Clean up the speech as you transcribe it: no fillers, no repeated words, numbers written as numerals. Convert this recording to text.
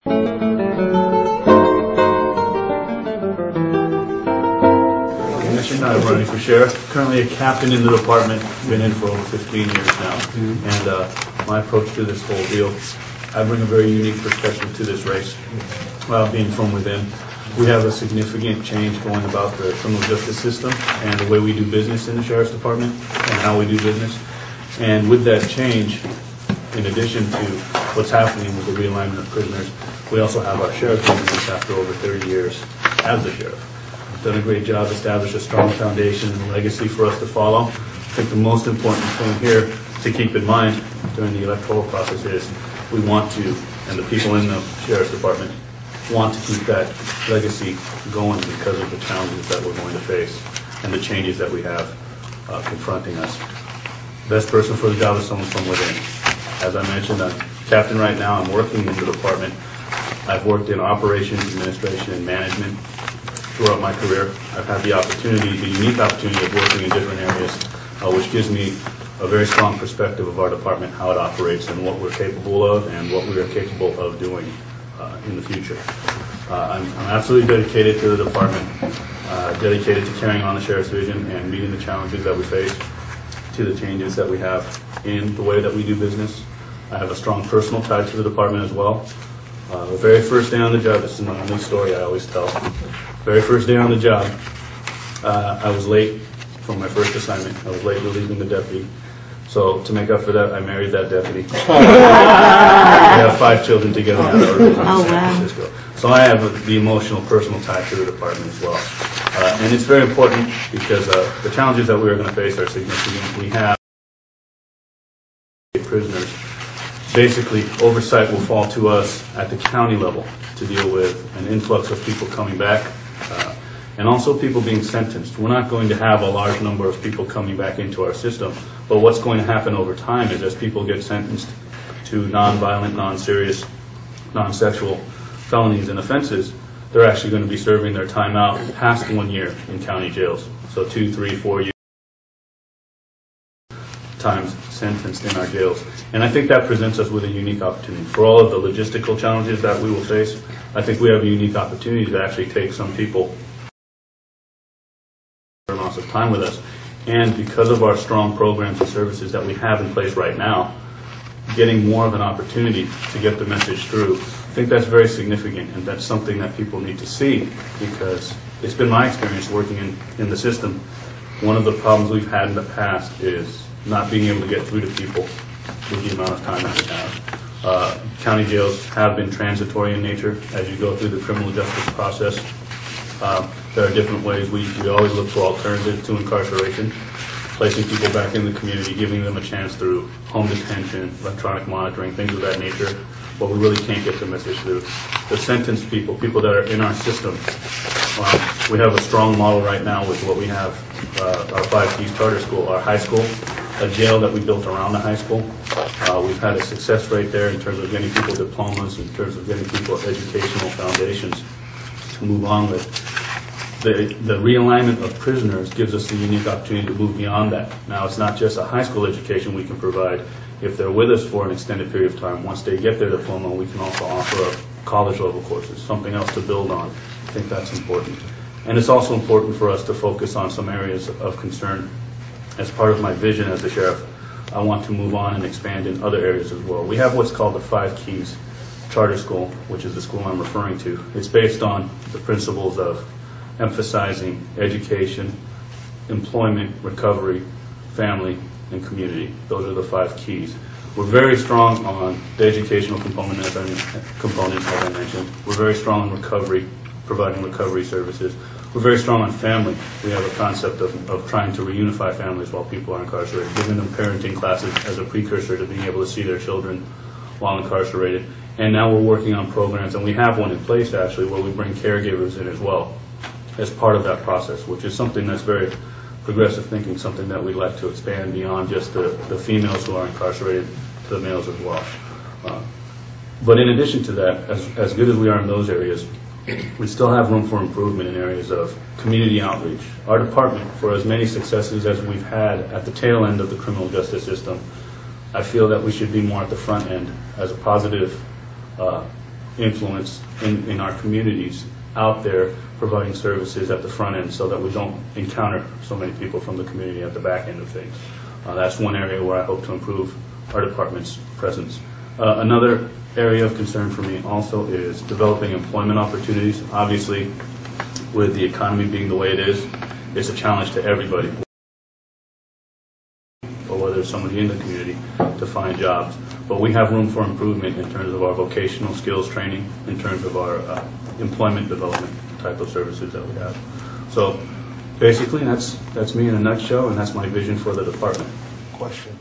I'm running for sheriff. Currently a captain in the department. Been in for over 15 years now. And my approach to this whole deal, I bring a very unique perspective to this race. Being from within, we have a significant change going about the criminal justice system and the way we do business in the sheriff's department and how we do business. And with that change, in addition to what's happening with the realignment of prisoners, we also have our sheriff's business after over 30 years as the sheriff. Done a great job, established a strong foundation and legacy for us to follow. I think the most important thing here to keep in mind during the electoral process is we want to, and the people in the sheriff's department want to keep that legacy going because of the challenges that we're going to face and the changes that we have confronting us. Best person for the job is someone from within. As I mentioned, I'm captain right now. I'm working in the department. I've worked in operations, administration, and management throughout my career. I've had the opportunity, the unique opportunity of working in different areas, which gives me a very strong perspective of our department, how it operates and what we're capable of and what we are capable of doing in the future. I'm absolutely dedicated to the department, dedicated to carrying on the sheriff's vision and meeting the challenges that we face, to the changes that we have in the way that we do business. I have a strong personal tie to the department as well. The very first day on the job, this is my only story I always tell. Very first day on the job, I was late for my first assignment. I was late relieving the deputy. So to make up for that, I married that deputy. We have 5 children together now that are in San Francisco. So I have the emotional, personal tie to the department as well. And it's very important because the challenges that we are going to face are significant. We have prisoners. Basically, oversight will fall to us at the county level to deal with an influx of people coming back and also people being sentenced. We're not going to have a large number of people coming back into our system, but what's going to happen over time is as people get sentenced to non-violent, non-serious, non-sexual felonies and offenses, they're actually going to be serving their time out past 1 year in county jails. So 2, 3, 4 years times sentenced in our jails. And I think that presents us with a unique opportunity. For all of the logistical challenges that we will face, I think we have a unique opportunity to actually take some people amounts of time with us. And because of our strong programs and services that we have in place right now, getting more of an opportunity to get the message through, I think that's very significant, and that's something that people need to see, because it's been my experience working in the system. One of the problems we've had in the past is not being able to get through to people with the amount of time that we have. County jails have been transitory in nature as you go through the criminal justice process. There are different ways. We always look for alternatives to incarceration, placing people back in the community, giving them a chance through home detention, electronic monitoring, things of that nature, but we really can't get the message through. The sentenced people that are in our system, we have a strong model right now with what we have, our 5 Keys Charter School, our high school, a jail that we built around the high school. We've had a success rate there in terms of getting people diplomas, in terms of getting people educational foundations to move on with. The realignment of prisoners gives us the unique opportunity to move beyond that. Now, it's not just a high school education we can provide. If they're with us for an extended period of time, once they get their diploma, we can also offer college level courses, something else to build on. I think that's important. And it's also important for us to focus on some areas of concern. As part of my vision as the sheriff, I want to move on and expand in other areas as well. We have what's called the 5 Keys Charter School, which is the school I'm referring to. It's based on the principles of emphasizing education, employment, recovery, family, and community. Those are the 5 keys. We're very strong on the educational component, as I mentioned. We're very strong on recovery, providing recovery services. We're very strong on family. We have a concept of trying to reunify families while people are incarcerated, giving them parenting classes as a precursor to being able to see their children while incarcerated. And now we're working on programs, and we have one in place actually, where we bring caregivers in as well as part of that process, which is something that's very progressive thinking, something that we'd like to expand beyond just the females who are incarcerated to the males as well. But in addition to that, as good as we are in those areas, we still have room for improvement in areas of community outreach. Our department, for as many successes as we've had at the tail end of the criminal justice system, I feel that we should be more at the front end as a positive influence in our communities out there providing services at the front end so that we don't encounter so many people from the community at the back end of things. That's one area where I hope to improve our department's presence. Another area of concern for me also is developing employment opportunities. Obviously, with the economy being the way it is, it's a challenge to everybody, or whether it's somebody in the community, to find jobs. But we have room for improvement in terms of our vocational skills training, in terms of our employment development type of services that we have. So basically, that's me in a nutshell, and that's my vision for the department. Question.